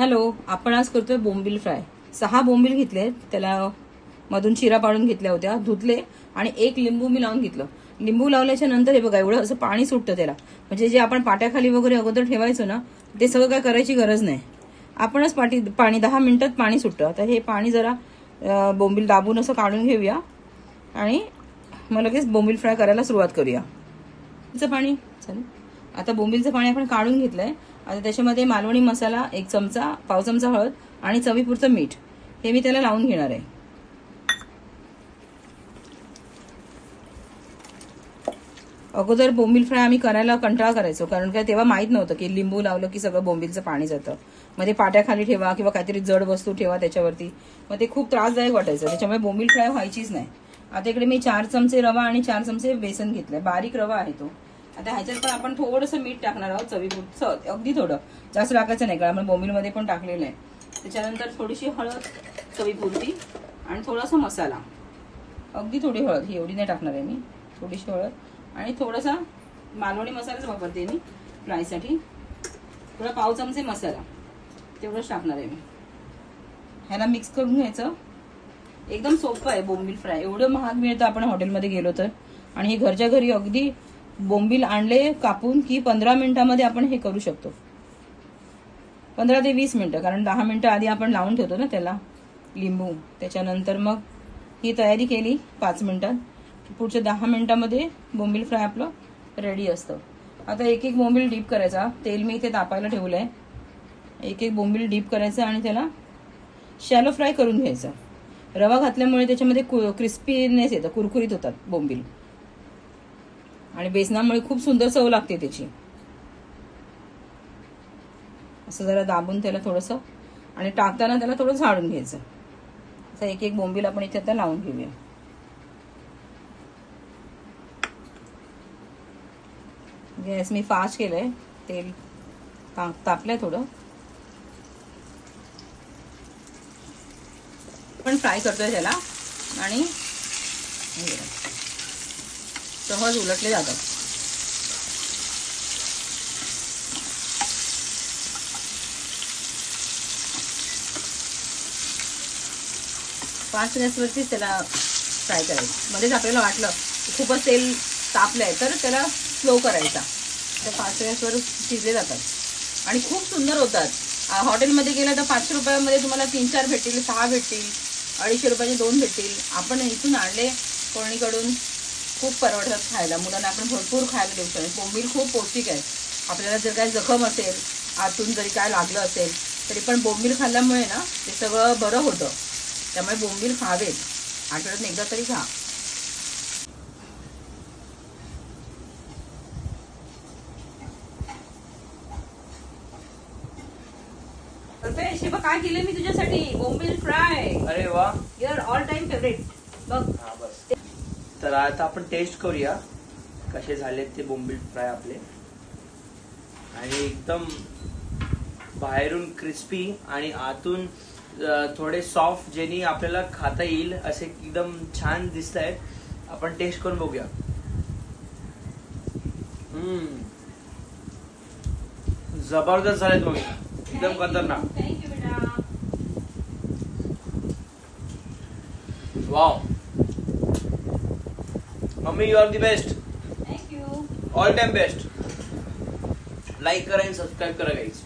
Hello, आपण आज करतोय बोंबील फ्राय. 6 बोंबील घेतले, त्याला मधून चिरा पाडून घेतल्या होत्या, धुतले आणि 1 लिंबू मी लावून घेतलं. लिंबू लावल्याच्या नंतर हे बघा एवढं असं पाणी सुटतं त्याला. म्हणजे जे आपण पाट्याखाली वगैरे अगोदर ठेवायचो ना, ते सगळं काय करायची गरज नाही. आपणच पाणी 10 मिनिटात पाणी सुटतं. आता हे पाणी जरा बोंबील दाबून असं काढून घेऊया आणि मग लगेच बोंबील फ्राय करायला सुरुवात करूया. पाणी चालेल. आता बोंबीलचं पाणी आपण काढून घेतलंय. आता त्याच्यामध्ये मालवणी मसाला 1 चमचा, पाव चमचा हळद आणि चवीपुरतं मीठ हे मी त्याला लावून घेणार आहे. अगोदर बोंबील फ्राय आम्ही करायला कंटाळा करायचो, कारण काय तेव्हा माहित नव्हतं की लिंबू लावलं की सगळं बोंबीलचं पाणी जातं. मग ते पाट्याखाली ठेवा किंवा काहीतरी जड वस्तू ठेवा त्याच्यावरती, मग ते खूप त्रासदायक वाटायचं. त्याच्यामुळे बोंबील फ्राय व्हायचीच नाही. आता इकडे मी 4 चमचे रवा आणि 4 चमचे बेसन घेतलंय. बारीक रवा आहे तो. आता ह्याच्यात पण आपण थोडंसं मीठ टाकणार आहोत, चवीपुरतं, अगदी थोडं, जास्त टाकायचं नाही कारण आपण बोंबीलमध्ये पण टाकलेलं आहे. त्याच्यानंतर थोडीशी हळद चवीपुरती आणि थोडासा मसाला, अगदी थोडी हळद, ही एवढी नाही टाकणार आहे मी, थोडीशी हळद आणि थोडासा मालवणी मसालाच वापरते मी फ्रायसाठी. थोडा पाव चमचे मसाला तेवढंच टाकणार आहे मी. ह्याला मिक्स करून घ्यायचं. एकदम सोपं आहे बोंबील फ्राय. एवढं महाग मिळतं आपण हॉटेलमध्ये गेलो तर. आणि हे घरच्या घरी अगदी बोंबील आणले कापून की 15 मिनिटांमध्ये आपण हे करू शकतो. 15 ते 20 मिनिटं, कारण 10 मिनिटं आधी आपण लावून ठेवतो ना त्याला लिंबू. त्याच्यानंतर मग ही तयारी केली 5 मिनिटात, पुढच्या 10 मिनिटांमध्ये बोंबील फ्राय आपलं रेडी असतं. आता एक एक बोंबील डीप करायचा. तेल मी इथे तापायला ठेवलंय. एक एक बोंबील डीप करायचं आणि त्याला शॅलो फ्राय करून घ्यायचं. रवा घातल्यामुळे त्याच्यामध्ये क्रिस्पीनेस येतं, कुरकुरीत होतात बोंबील आणि बेसनामुळे खूप सुंदर चव लागते त्याची. असं जरा दाबून त्याला थोडंसं आणि टाकताना त्याला थोडं झाडून घ्यायचं. असं एक एक बोंबील आपण इथे आता लावून घेऊया. गॅस मी फास्ट केलंय. तेल तापलंय थोडं. पण फ्राय करतोय त्याला आणि सहज उलटले जातात. फास्ट गॅसवरतीच त्याला फ्राय करायचं. मध्येच आपल्याला वाटलं खूपच तेल तापलंय तर त्याला स्लो करायचा. तर फास्ट गॅसवर शिजले जातात आणि खूप सुंदर होतात. हॉटेलमध्ये गेलं तर 500 रुपयामध्ये तुम्हाला 3-4 भेटतील, 6 भेटतील, 250 रुपयाचे 2 भेटतील. आपण इथून आणले कोणीकडून, खूप परवडतात खायला. मुलांना आपण भरपूर खायला देऊ शकतो. बोंबील खूप पौष्टिक आहे. आपल्याला जर काही जखम असेल, आतून जरी काय लागलं असेल तरी पण बोंबील खाल्ल्यामुळे ना ते सगळं बरं होतं. त्यामुळे बोंबील खावेत, आठवड्यात एकदा तरी खा. शिवा काय केलं मी तुझ्यासाठी? बोंबील फ्राय. अरे वा, युअर ऑल टाइम फेवरेट. बघ. बस. तर आता आपण टेस्ट करूया कसे झालेत ते बोंबील फ्राय आपले. आणि एकदम बाहेरून क्रिस्पी आणि आतून थोडे सॉफ्ट, ज्यांनी आपल्याला खाता येईल असे एकदम छान दिसत आहेत. आपण टेस्ट करून बघूया. जबरदस्त झालेत मम्मी, एकदम खतरनाक. थँक्यू बेटा. Wow mummy, you are the best. Thank you. All time best. Like करा आणि सबस्क्राईब करा गाईज.